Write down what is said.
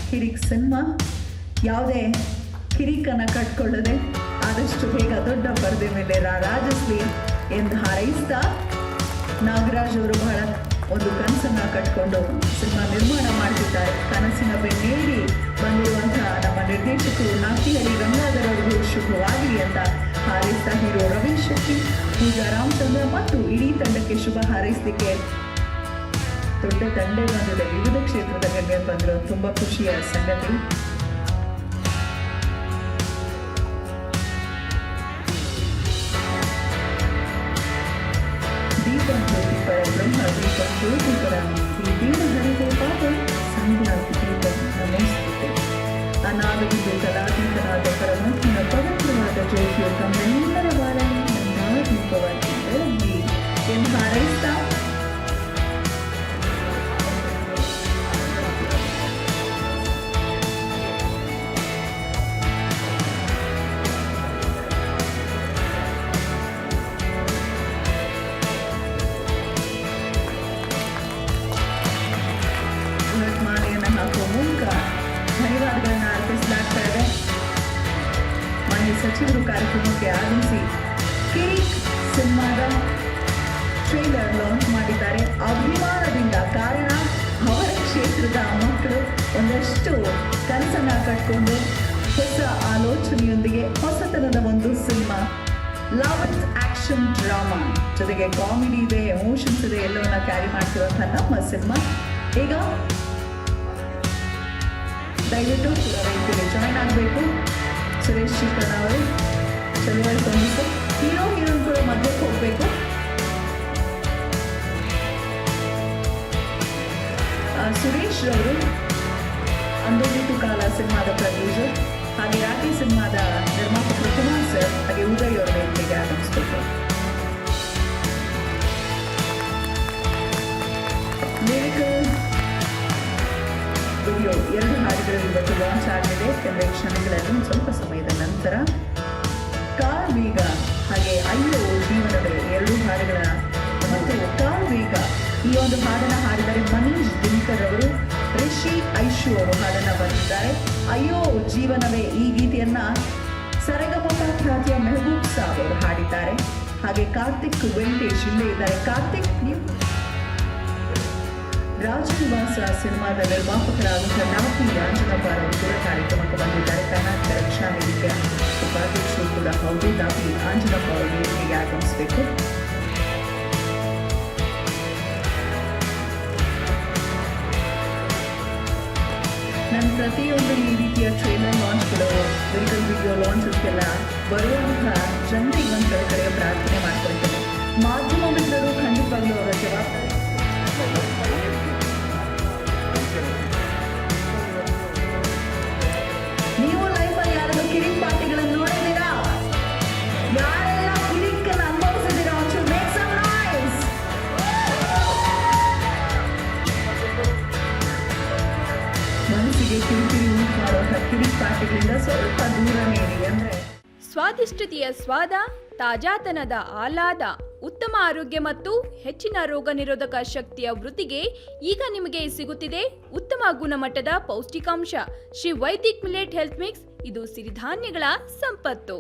ಕಿರಿಕ್ cinema. ಯಾವುದೇ ಕಿರಿಕನ್ನು ಕಟ್ಕೊಳ್ಳದೆ ಆದಷ್ಟು ಬೇಗ ದೊಡ್ಡ ಪರದೆ ಮೇಲೆ ರಾರಾಜಿಸ್ಲಿ ಎಂದು ಹಾರೈಸ್ತಾ, ನಾಗರಾಜ್ ಅವರು ಬಹಳ ಒಂದು ಕನಸನ್ನ ಕಟ್ಕೊಂಡು ಸಿನಿಮಾ ನಿರ್ಮಾಣ ಮಾಡ್ತಿದ್ದಾರೆ. ಕನಸಿನ ಬೆನ್ನೇರಿ ಬಂದಿರುವಂತಹ ನಮ್ಮ ನಿರ್ದೇಶಕರು ನಾಟ್ಯಹರಿ ಗಂಗಾಧರ್ ಅವರಿಗೂ ಶುಭವಾಗಲಿ ಅಂತ ಹಾರೈಸ್ತಾ, ಹೀರೋ ರವೀಶ್ ಶೆಟ್ಟಿ, ಪೂಜಾ ರಾಮಚಂದ್ರ ಮತ್ತು ಇಡೀ ತಂಡಕ್ಕೆ ಶುಭ ಹಾರೈಸಲಿಕ್ಕೆ ದೊಡ್ಡ ತಂಡ ಬಂದಿದೆ. ವಿವಿಧ ಕ್ಷೇತ್ರದ ಗಣ್ಯರು ಬಂದಿರೋ ತುಂಬಾ ಖುಷಿಯ ಸಂಗತಿ. ದೀಪಂ ಜ್ಯೋತಿ ಪರ ಬ್ರಹ್ಮ ದೀಪಂ ಜ್ಯೋತಿ ಪರ ಈ ದೀನ ಹರಿದೇ ಪಾಪ ಸಂಧ್ಯಾತಿ ದೀಪಂ ನಮೋಸ್ತುತೆ. ಅನಾದಿಗಿದ್ದು ಕಲಾತೀತನಾದ ಪರಮಾತ್ಮನ ಪವಿತ್ರವಾದ ಜ್ಯೋತಿಯು ತಮ್ಮೆಲ್ಲರ ಬಾಳಲ್ಲಿ ನನ್ನ ದೀಪವಾಗಿ ಬೆಳಗಿ ಎಂದು ಹಾರೈಸ್ತಾ, ಮಾಲೆಯನ್ನು ಹಾಕುವ ಮೂಲಕ ಧನ್ಯವಾದಗಳನ್ನ ಅರ್ಪಿಸಲಾಗ್ತಾ ಇದೆ. ಮನೆ ಸಚಿವರು ಕಾರ್ಯಕ್ರಮಕ್ಕೆ ಆಗಮಿಸಿ ಕಿರಿಕ್ ಸಿನಿಮಾದ ಟ್ರೇಲರ್ ಲಾಂಚ್ ಮಾಡಿದ್ದಾರೆ ಅಭಿಮಾನದಿಂದ. ಕಾರಣ, ಅವರ ಕ್ಷೇತ್ರದ ಮಕ್ಕಳು ಒಂದಷ್ಟು ಕನಸನ್ನ ಕಟ್ಕೊಂಡು ಹೊಸ ಆಲೋಚನೆಯೊಂದಿಗೆ ಹೊಸತನದ ಒಂದು cinema, love and action drama ಜೊತೆಗೆ ಕಾಮಿಡಿ ಇದೆ, ಎಮೋಷನ್ಸ್ ಇದೆ, ಎಲ್ಲವನ್ನ ಕ್ಯಾರಿ ಮಾಡ್ತಿರುವಂತಹ ನಮ್ಮ ಸಿನಿಮಾ. ಈಗ ದಯವಿಟ್ಟು ರೈತರಿಗೆ ಜಾಯ್ನ್ ಆಗಬೇಕು. ಸುರೇಶ್ ಶಿಖರಣ ಅವರು ಚಲುವಳಿ ಬಂದಿತ್ತು. ಹೀರೋ ಹೀರೋಯಿನ್ ಕೂಡ ಮಧ್ಯಕ್ಕೆ ಹೋಗಬೇಕು. ಸುರೇಶ್ ಅವರು ಅಂದೋಗಿತು ಕಾಲ ಸಿನಿಮಾದ ಪ್ರೊಡ್ಯೂಸರ್, ಹಾಗೆ ರಾಟಿ ಸಿನಿಮಾದ ನಿರ್ಮಾಪಕರು ಕುಮಾರ್ ಸರ್, ಹಾಗೆ ಉದಯ್ ಅವರ ವೇದಿಕೆಗೆ ಆಗಮಿಸಬೇಕು. ವಿಡಿಯೋ 2 ಹಾಡುಗಳು ಇವತ್ತು ಲಾಂಚ್ ಆಗಲಿದೆ ಕೆಲವೇ ಕ್ಷಣಗಳಲ್ಲಿ, ಸ್ವಲ್ಪ ಸಮಯದ ನಂತರ. ಕಾರ್ ವೇಗ ಹಾಗೆ ಅಯ್ಯೋ ಜೀವನವೇ 2 ಹಾಡುಗಳ ಮತ್ತು ಕಾರ್ ವೇಗ ಈ ಒಂದು ಹಾಡನ್ನು ಹಾಡಿದರೆ ಮನೀಶ್ ದಿನಕರ್ ಅವರು, ರಿಷಿ ಐಶು ಅವರು ಹಾಡನ್ನು ಬರೆದಿದ್ದಾರೆ. ಅಯ್ಯೋ ಜೀವನವೇ ಈ ಗೀತೆಯನ್ನ ಸರಗಮಪ ಖ್ಯಾತಿಯ ಮೆಹಬೂಬ್ ಸಾಬ್ ಅವರು ಹಾಡಿದ್ದಾರೆ. ಹಾಗೆ ಕಾರ್ತಿಕ್ ವೆಂಕಟೇಶ್ ಇಲ್ಲೇ ಇದ್ದಾರೆ. ಕಾರ್ತಿಕ್, ನೀವು ರಾಜನಿವಾಸ ಸಿನಿಮಾದ ನಿರ್ಮಾಪಕರಾದಂತಹ ನಾಟಿ ಆಂಜನಪ್ಪ ಅವರು ಕೂಡ ಕಾರ್ಯಕ್ರಮಕ್ಕೆ ಬಂದಿದ್ದಾರೆ. ಕರ್ನಾಟಕ ರಕ್ಷಣಾ ವೇದಿಕೆಯ ಉಪಾಧ್ಯಕ್ಷರು ಕೂಡ ಹೌದು. ನಾಟಿ ಆಂಜನಪ್ಪ ಅವರು ವೇದಿಕೆಗೆ ಆಗಮಿಸಬೇಕು. ನಾನು ಪ್ರತಿಯೊಂದು ಈ ರೀತಿಯ ಟ್ರೇಲರ್ ಲಾಂಚ್ಗಳು, ಲಿರಿಕಲ್ ವಿಡಿಯೋ ಲಾಂಚ್ಗೆಲ್ಲ ಬರುವಂತಹ ಜನರಿಗೆ ಒಂದು ಕಡೆಯ ಪ್ರಾರ್ಥನೆ ಮಾಡ್ಕೊಳ್ತೇನೆ. ಮಾಧ್ಯಮ ಮಿತ್ರರು ಖಂಡಿತವಾಗ್ಲೂ ಅವರ ಜವಾಬ್ದಾರಿ. ನೀವು ಲೈಫಲ್ಲಿ ಯಾರಾದ್ರೂ ಕಿರಿಕ್ ಪಾರ್ಟಿಗಳನ್ನು ನೋಡಿದ್ದೀರಾ? ಯಾರೆಲ್ಲ ಕಿರಿಕನ್ನು ಅನುಭವಿಸಿದ್ದೀರಾ? Make some noise. ಮನಸ್ಸಿಗೆ ಕಿರಿಕಿರಿ ಉಂಟು ಮಾಡುವಂತಹ ಕಿರಿಕ್ ಪಾರ್ಟಿಗಳಿಂದ ಸ್ವಲ್ಪ ದೂರನೇ ಇರಿ. ಅಂದ್ರೆ ಸ್ವಾದಿಷ್ಟತೆಯ ಸ್ವಾದ, ತಾಜಾತನದ ಆಹ್ಲಾದ, ಉತ್ತಮ ಆರೋಗ್ಯ ಮತ್ತು ಹೆಚ್ಚಿನ ರೋಗ ನಿರೋಧಕ ಶಕ್ತಿಯ ವೃದ್ಧಿಗೆ ಈಗ ನಿಮಗೆ ಸಿಗುತ್ತಿದೆ ಉತ್ತಮ ಗುಣಮಟ್ಟದ ಪೌಷ್ಟಿಕಾಂಶ Shri Vaidik millet health mix. ಇದು ಸಿರಿಧಾನ್ಯಗಳ ಸಂಪತ್ತು.